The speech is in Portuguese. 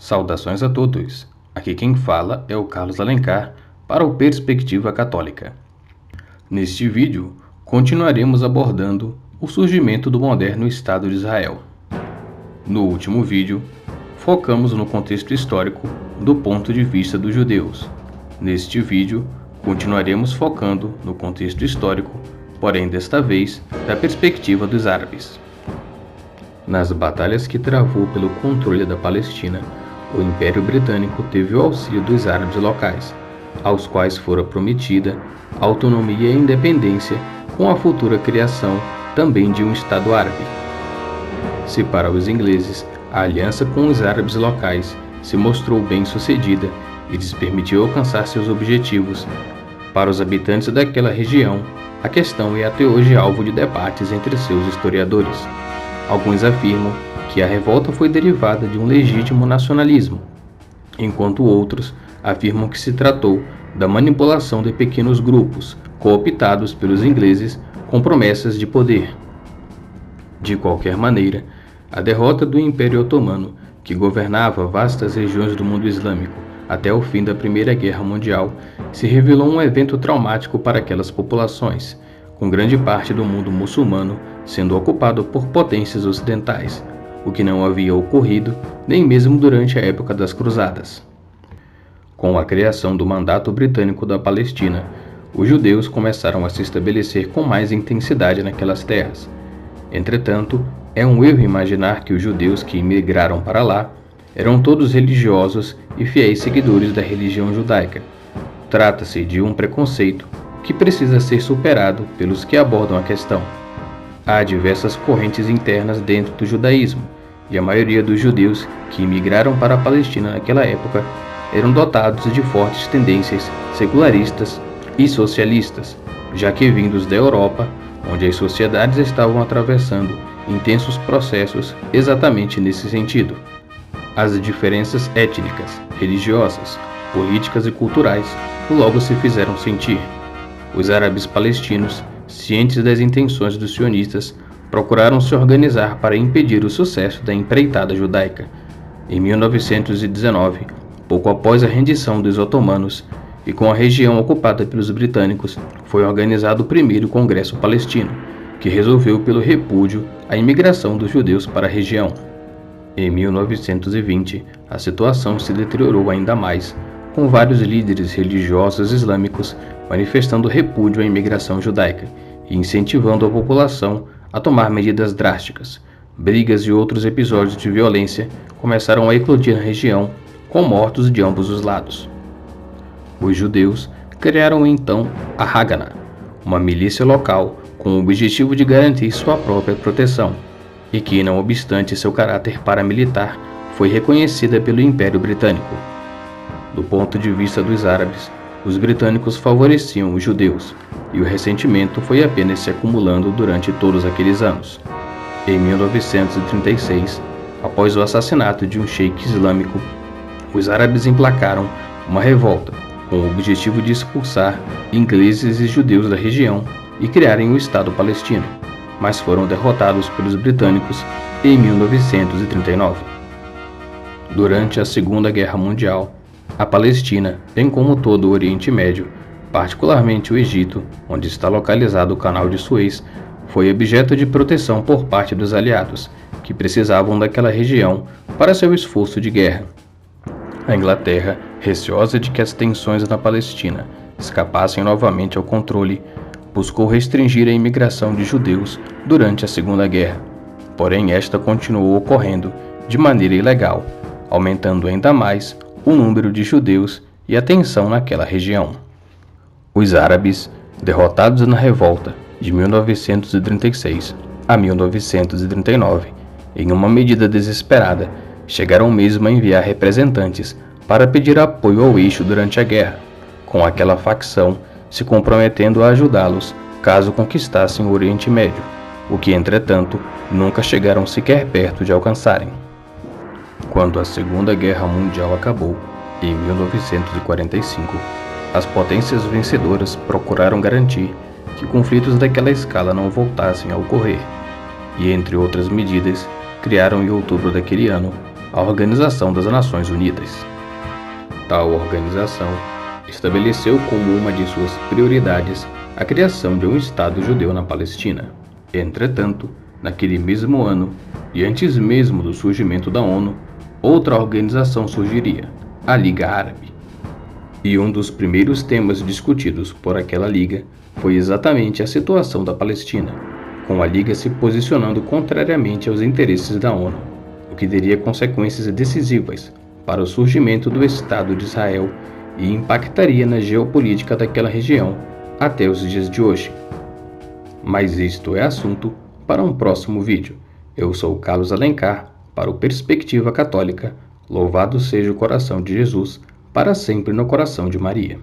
Saudações a todos. Aqui quem fala é o Carlos Alencar para o Perspectiva Católica. Neste vídeo, continuaremos abordando o surgimento do moderno Estado de Israel. No último vídeo, focamos no contexto histórico do ponto de vista dos judeus. Neste vídeo, continuaremos focando no contexto histórico, porém desta vez da perspectiva dos árabes. Nas batalhas que travou pelo controle da Palestina, o Império Britânico teve o auxílio dos árabes locais, aos quais fora prometida autonomia e independência com a futura criação também de um Estado árabe. Se para os ingleses a aliança com os árabes locais se mostrou bem sucedida e lhes permitiu alcançar seus objetivos, para os habitantes daquela região, a questão é até hoje alvo de debates entre seus historiadores. Alguns afirmam que a revolta foi derivada de um legítimo nacionalismo, enquanto outros afirmam que se tratou da manipulação de pequenos grupos, cooptados pelos ingleses com promessas de poder. De qualquer maneira, a derrota do Império Otomano, que governava vastas regiões do mundo islâmico até o fim da Primeira Guerra Mundial, se revelou um evento traumático para aquelas populações, com grande parte do mundo muçulmano sendo ocupado por potências ocidentais, o que não havia ocorrido nem mesmo durante a época das Cruzadas. Com a criação do Mandato Britânico da Palestina, os judeus começaram a se estabelecer com mais intensidade naquelas terras. Entretanto, é um erro imaginar que os judeus que imigraram para lá eram todos religiosos e fiéis seguidores da religião judaica. Trata-se de um preconceito que precisa ser superado pelos que abordam a questão. Há diversas correntes internas dentro do judaísmo, e a maioria dos judeus que imigraram para a Palestina naquela época eram dotados de fortes tendências secularistas e socialistas, já que vindos da Europa, onde as sociedades estavam atravessando intensos processos exatamente nesse sentido. As diferenças étnicas, religiosas, políticas e culturais logo se fizeram sentir. Os árabes palestinos, cientes das intenções dos sionistas, procuraram se organizar para impedir o sucesso da empreitada judaica. Em 1919, pouco após a rendição dos otomanos e com a região ocupada pelos britânicos, foi organizado o primeiro Congresso Palestino, que resolveu pelo repúdio à imigração dos judeus para a região. Em 1920, a situação se deteriorou ainda mais, com vários líderes religiosos islâmicos manifestando repúdio à imigração judaica e incentivando a população a tomar medidas drásticas. Brigas e outros episódios de violência começaram a eclodir na região, com mortos de ambos os lados. Os judeus criaram então a Haganah, uma milícia local com o objetivo de garantir sua própria proteção, e que, não obstante seu caráter paramilitar, foi reconhecida pelo Império Britânico. Do ponto de vista dos árabes, os britânicos favoreciam os judeus, e o ressentimento foi apenas se acumulando durante todos aqueles anos. Em 1936, após o assassinato de um sheik islâmico, os árabes emplacaram uma revolta com o objetivo de expulsar ingleses e judeus da região e criarem o Estado palestino, mas foram derrotados pelos britânicos em 1939. Durante a Segunda Guerra Mundial, a Palestina, bem como todo o Oriente Médio, particularmente o Egito, onde está localizado o Canal de Suez, foi objeto de proteção por parte dos aliados, que precisavam daquela região para seu esforço de guerra. A Inglaterra, receosa de que as tensões na Palestina escapassem novamente ao controle, buscou restringir a imigração de judeus durante a Segunda Guerra. Porém, esta continuou ocorrendo de maneira ilegal, aumentando ainda mais o número de judeus e a tensão naquela região. Os árabes, derrotados na revolta de 1936 a 1939, em uma medida desesperada, chegaram mesmo a enviar representantes para pedir apoio ao eixo durante a guerra, com aquela facção se comprometendo a ajudá-los caso conquistassem o Oriente Médio, o que, entretanto, nunca chegaram sequer perto de alcançarem. Quando a Segunda Guerra Mundial acabou, em 1945, as potências vencedoras procuraram garantir que conflitos daquela escala não voltassem a ocorrer, e, entre outras medidas, criaram em outubro daquele ano a Organização das Nações Unidas. Tal organização estabeleceu como uma de suas prioridades a criação de um Estado judeu na Palestina. Entretanto, naquele mesmo ano, e antes mesmo do surgimento da ONU, outra organização surgiria, a Liga Árabe. E um dos primeiros temas discutidos por aquela liga foi exatamente a situação da Palestina, com a liga se posicionando contrariamente aos interesses da ONU, o que teria consequências decisivas para o surgimento do Estado de Israel e impactaria na geopolítica daquela região até os dias de hoje. Mas isto é assunto para um próximo vídeo. Eu sou Carlos Alencar, para o Perspectiva Católica. Louvado seja o coração de Jesus, para sempre no coração de Maria.